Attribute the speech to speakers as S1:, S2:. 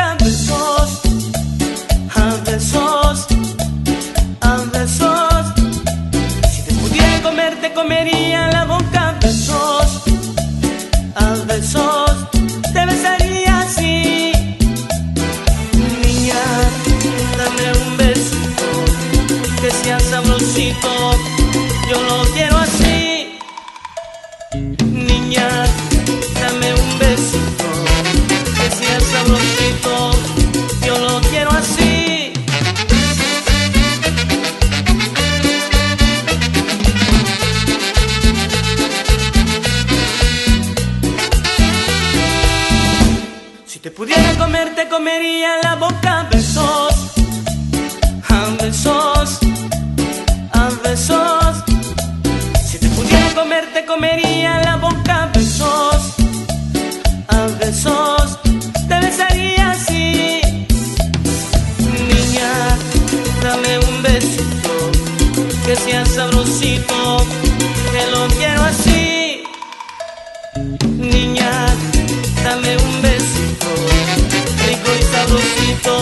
S1: boca a besos, a besos, a besos. Si te pudiera comer, te comería la boca a besos, a besos. Te besaría así. Niña, dame un besito, que sea sabrosito, yo lo quiero así. Niña, dame un besito, que sea sabrosito, yo lo quiero así. Si te pudiera comer, te comería la boca a besos, a besos, a besos. Si te pudiera comer, te comería la boca a besos, a besos. Te besaría así. Niña, dame un besito, que sea sabrosito, que lo quiero así. Niña, dame un besito, rico y sabrosito,